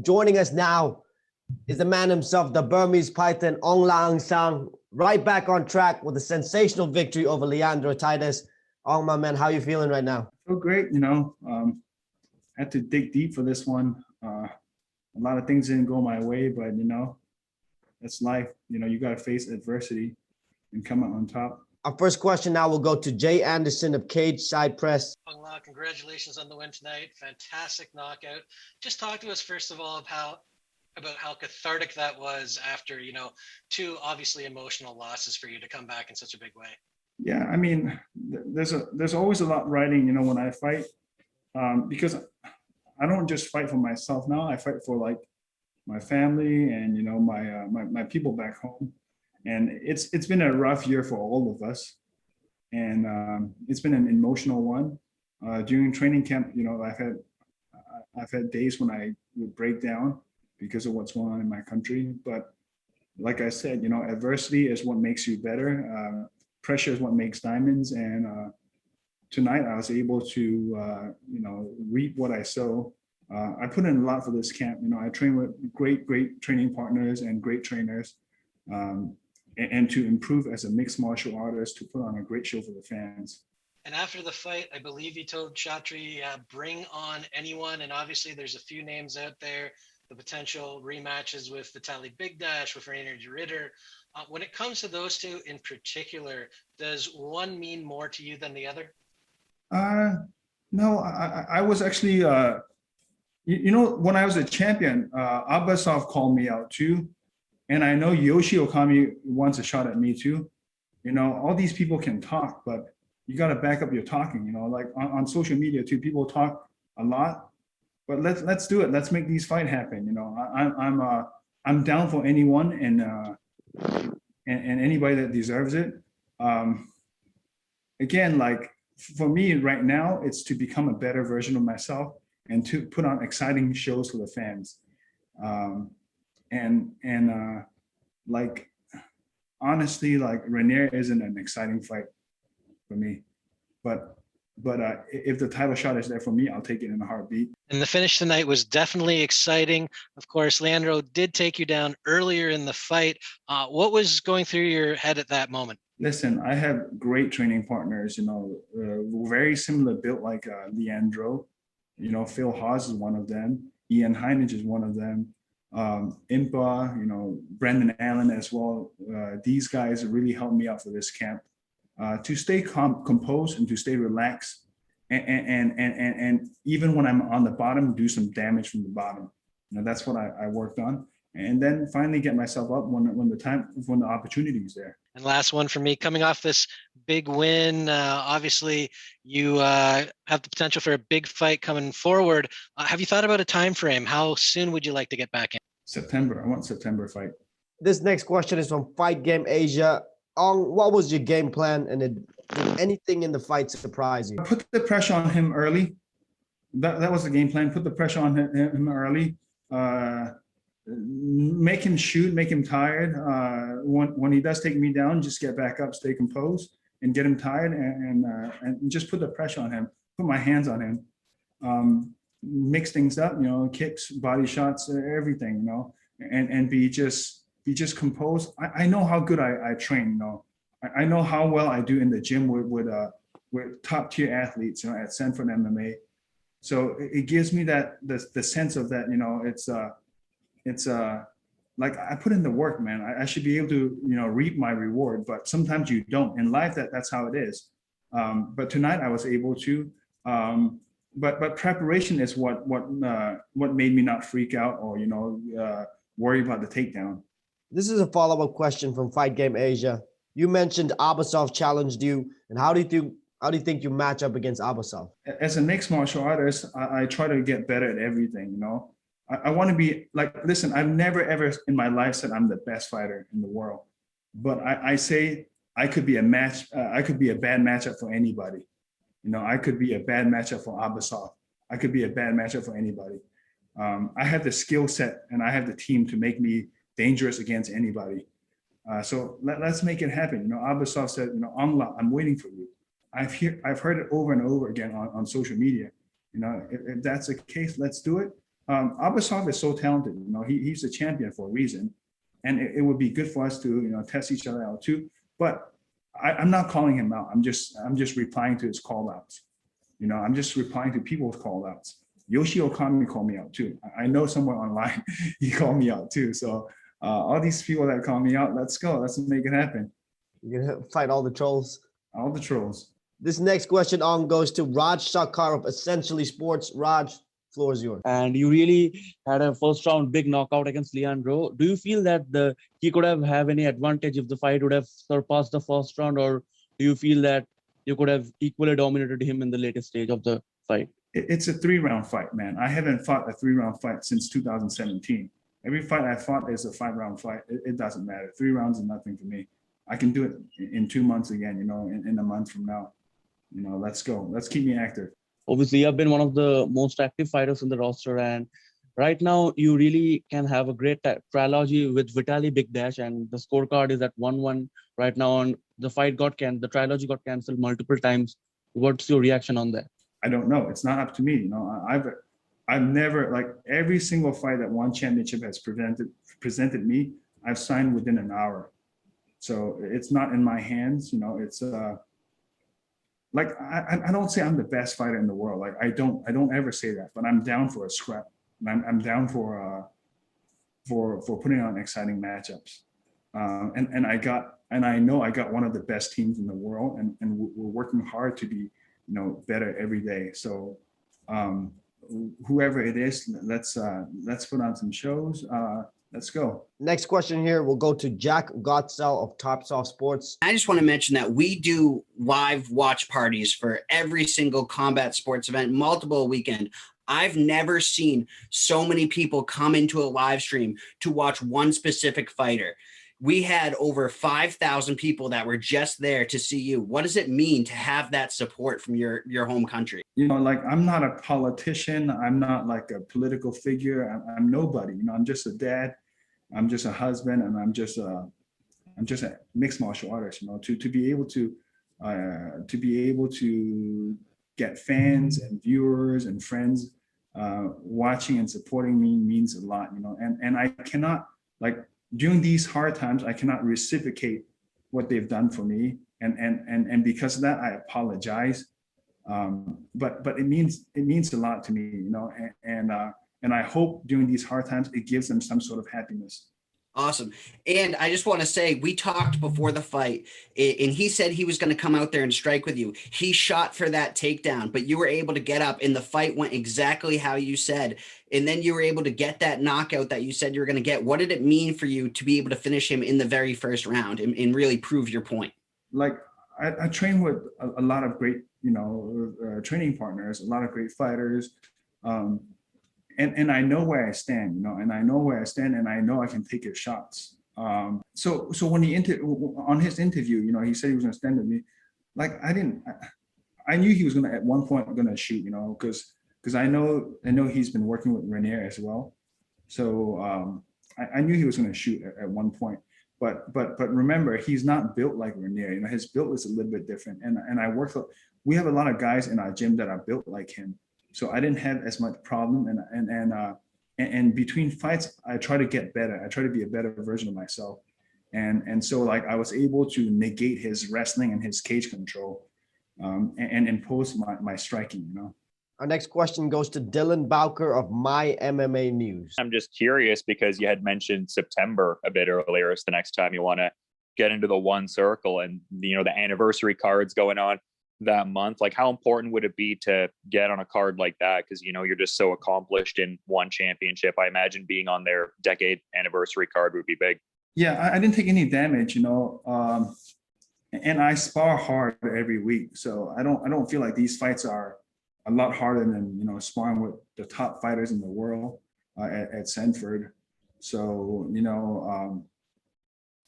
Joining us now is the man himself, the Burmese Python, Aung La N Sang, right back on track with a sensational victory over Leandro Ataides. Aung, my man, how are you feeling right now? I feel great, had to dig deep for this one. A lot of things didn't go my way, but that's life. You got to face adversity and come out on top. Our first question now will go to Jay Anderson of Cage Side Press. Aung La, congratulations on the win tonight. Fantastic knockout. Just talk to us first of all about how cathartic that was after, two obviously emotional losses for you to come back in such a big way. Yeah, I mean, there's always a lot riding, when I fight, because I don't just fight for myself now. I fight for like my family and my people back home. And it's been a rough year for all of us, and it's been an emotional one. During training camp, I've had days when I would break down because of what's going on in my country. But like I said, adversity is what makes you better. Pressure is what makes diamonds. And tonight I was able to, reap what I sow. I put in a lot for this camp. I train with great training partners and great trainers. And to improve as a mixed martial artist, to put on a great show for the fans. And after the fight, I believe you told Chatri, bring on anyone. And obviously there's a few names out there, the potential rematches with Vitaly Bigdash, with Reinier De Ridder. When it comes to those two in particular, does one mean more to you than the other? No, I was actually, when I was a champion, Abbasov called me out too. And I know Yoshi Okami wants a shot at me too. All these people can talk, but you got to back up your talking. Like on social media too, people talk a lot, but let's do it. Let's make these fight happen. I'm down for anyone and anybody that deserves it. Again, like for me right now, it's to become a better version of myself and to put on exciting shows for the fans. Like honestly, like Reinier isn't an exciting fight for me, but if the title shot is there for me, I'll take it in a heartbeat. And the finish tonight was definitely exciting. Of course, Leandro did take you down earlier in the fight. What was going through your head at that moment? Listen, I have great training partners, very similar built like Leandro. Phil Haas is one of them. Ian Heinrich is one of them. Impa, Brendan Allen as well. These guys really helped me out for this camp to stay composed and to stay relaxed, and even when I'm on the bottom, do some damage from the bottom. That's what I worked on, and then finally get myself up when the opportunity is there. And last one for me, coming off this big win, obviously you have the potential for a big fight coming forward. Have you thought about a time frame? How soon would you like to get back in? September. I want September fight. This next question is from Fight Game Asia. What was your game plan, and did anything in the fight surprise you? Put the pressure on him early. That was the game plan. Put the pressure on him early. Make him shoot, make him tired. When he does take me down, just get back up, stay composed, and get him tired, and just put the pressure on him. Put my hands on him. Mix things up, kicks, body shots, everything, and be just composed. I know how good I train, I know how well I do in the gym with top tier athletes, at Sanford MMA. So it gives me that the sense of that, it's like I put in the work, man. I should be able to, reap my reward, but sometimes you don't. In life, that's how it is. But tonight I was able to. But preparation is what made me not freak out or worry about the takedown. This is a follow-up question from Fight Game Asia. You mentioned Abbasov challenged you, and how do you think you match up against Abbasov? As a mixed martial artist, I try to get better at everything. I want to be like, listen, I've never ever in my life said I'm the best fighter in the world, but I say I could be a bad matchup for anybody. I could be a bad matchup for Abbasov. I could be a bad matchup for anybody. I have the skill set and I have the team to make me dangerous against anybody. So let's make it happen. Abbasov said, Aung La, I'm waiting for you. I've heard it over and over again on social media. If that's the case, let's do it. Abasov is so talented. You know, he's a champion for a reason, and it would be good for us to, you know, test each other out too. But I'm not calling him out. I'm just replying to his call outs. You know, I'm just replying to people's call outs. Yoshi Okami called me out too. I know somewhere online he called me out too. So all these people that call me out, let's go. Let's make it happen. You're gonna fight all the trolls. All the trolls. This next question on goes to Raj Sarkar of Essentially Sports. Raj, floor is yours. And you really had a first round big knockout against Leandro. Do you feel that he could have any advantage if the fight would have surpassed the first round, or do you feel that you could have equally dominated him in the latest stage of the fight? It's a 3-round fight, man. I haven't fought a 3-round fight since 2017. Every fight I fought is a 5-round fight. It doesn't matter. 3 rounds is nothing for me. I can do it in 2 months again, you know, in a month from now. You know, let's go. Let's keep me active. Obviously, you have been one of the most active fighters in the roster, and right now you really can have a great trilogy with Vitaly Bigdash, and the scorecard is at 1-1 right now. And the trilogy got cancelled multiple times. What's your reaction on that? I don't know. It's not up to me. You know, I've never, like, every single fight that one championship has presented me, I've signed within an hour. So it's not in my hands. You know, it's like, I don't say I'm the best fighter in the world. Like, I don't ever say that, but I'm down for a scrap. I'm down for putting on exciting matchups. And I know I got one of the best teams in the world, and we're working hard to be, you know, better every day. So whoever it is, let's put on some shows. Let's go. Next question here will go to Jack Gottsell of Top Soft Sports. I just want to mention that we do live watch parties for every single combat sports event, multiple a weekend. I've never seen so many people come into a live stream to watch one specific fighter. We had over 5,000 people that were just there to see you. What does it mean to have that support from your home country? You know, like, I'm not a politician. I'm not like a political figure. I'm nobody. You know, I'm just a dad. I'm just a husband, and I'm just a mixed martial artist. You know, to be able to get fans and viewers and friends watching and supporting me means a lot. You know, and I cannot, like, during these hard times, I cannot reciprocate what they've done for me, and because of that, I apologize. But it means a lot to me, you know, and I hope during these hard times it gives them some sort of happiness. Awesome. And I just want to say, we talked before the fight, and he said he was going to come out there and strike with you. He shot for that takedown, but you were able to get up, and the fight went exactly how you said. And then you were able to get that knockout that you said you were going to get. What did it mean for you to be able to finish him in the very first round and really prove your point? Like, I train with a lot of great, you know, training partners, a lot of great fighters. And I know where I stand, you know, and I know I can take his shots. So when on his interview, you know, he said he was going to stand with me. Like, I knew he was going to, at one point, going to shoot, you know, because I know he's been working with Reinier as well. So I knew he was going to shoot at one point. But remember, he's not built like Reinier. You know, his build is a little bit different. And we have a lot of guys in our gym that are built like him. So I didn't have as much problem, and between fights, I try to get better. I try to be a better version of myself, and so, like, I was able to negate his wrestling and his cage control, and impose my striking. You know. Our next question goes to Dylan Bowker of My MMA News. I'm just curious because you had mentioned September a bit earlier as the next time you want to get into the one circle, and you know the anniversary cards going on that month. Like, how important would it be to get on a card like that? Because, you know, you're just so accomplished in one championship. I imagine being on their decade anniversary card would be big. Yeah, I didn't take any damage, you know, and I spar hard every week. So I don't feel like these fights are a lot harder than, you know, sparring with the top fighters in the world at Sanford. So, you know,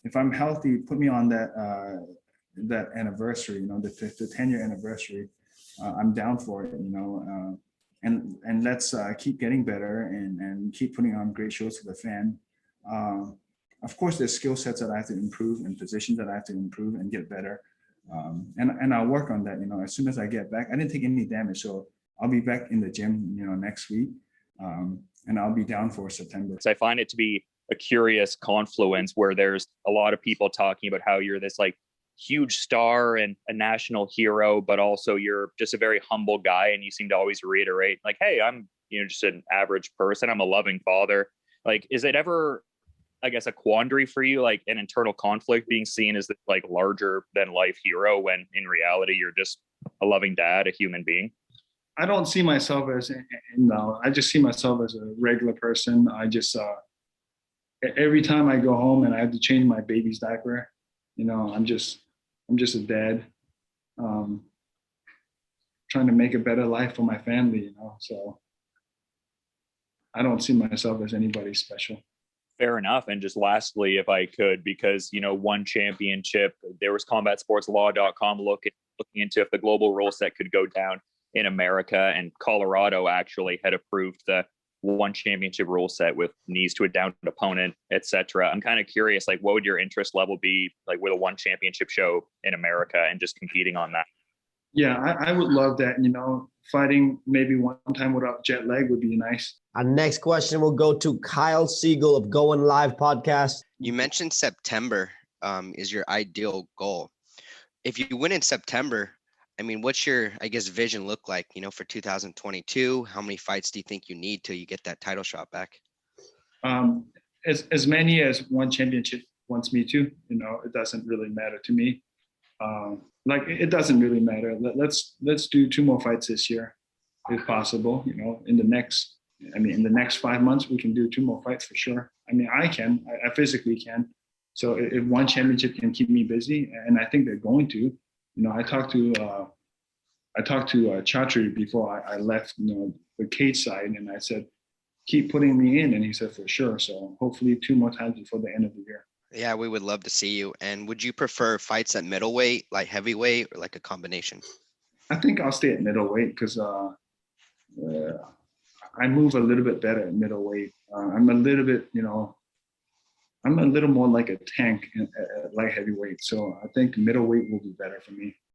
if I'm healthy, put me on that anniversary, you know, the 10-year anniversary. I'm down for it, you know, and let's keep getting better and keep putting on great shows for the fan. Of course, there's skill sets that I have to improve and positions that I have to improve and get better. And I'll work on that, you know, as soon as I get back. I didn't take any damage, so I'll be back in the gym, you know, next week. and I'll be down for September. So I find it to be a curious confluence where there's a lot of people talking about how you're this like huge star and a national hero, but also you're just a very humble guy. And you seem to always reiterate like, hey, I'm, just an average person. I'm a loving father. Like, is it ever, I guess, a quandary for you, like an internal conflict being seen as the like larger than life hero when in reality you're just a loving dad, a human being? I don't see myself as, no, I just see myself as a regular person. I just, every time I go home and I have to change my baby's diaper, I'm just a dad, trying to make a better life for my family, so I don't see myself as anybody special. Fair enough. And just lastly, if I could, because, one championship, there was combatsportslaw.com looking into if the global rule set could go down in America, and Colorado actually had approved the one championship rule set with knees to a downed opponent, etc. I'm kind of curious, like, what would your interest level be like with a one championship show in America and just competing on that? Yeah, I would love that. Fighting maybe one time without jet lag would be nice. Our next question will go to Kyle Siegel of Going Live Podcast. You mentioned September is your ideal goal. If you win in September, what's your, vision look like, for 2022? How many fights do you think you need till you get that title shot back? As many as one championship wants me to, it doesn't really matter to me. It doesn't really matter. Let's do 2 more fights this year, if possible. In the next 5 months, we can do 2 more fights for sure. I physically can. So if one championship can keep me busy, and I think they're going to, I talked to Chatri before I left, the cage side, and I said, keep putting me in, and he said for sure. So hopefully 2 more times before the end of the year. Yeah, we would love to see you. And would you prefer fights at middleweight, like heavyweight, or like a combination? I think I'll stay at middleweight because I move a little bit better at middleweight. I'm a little bit, I'm a little more like a tank at light heavyweight. So I think middleweight will be better for me.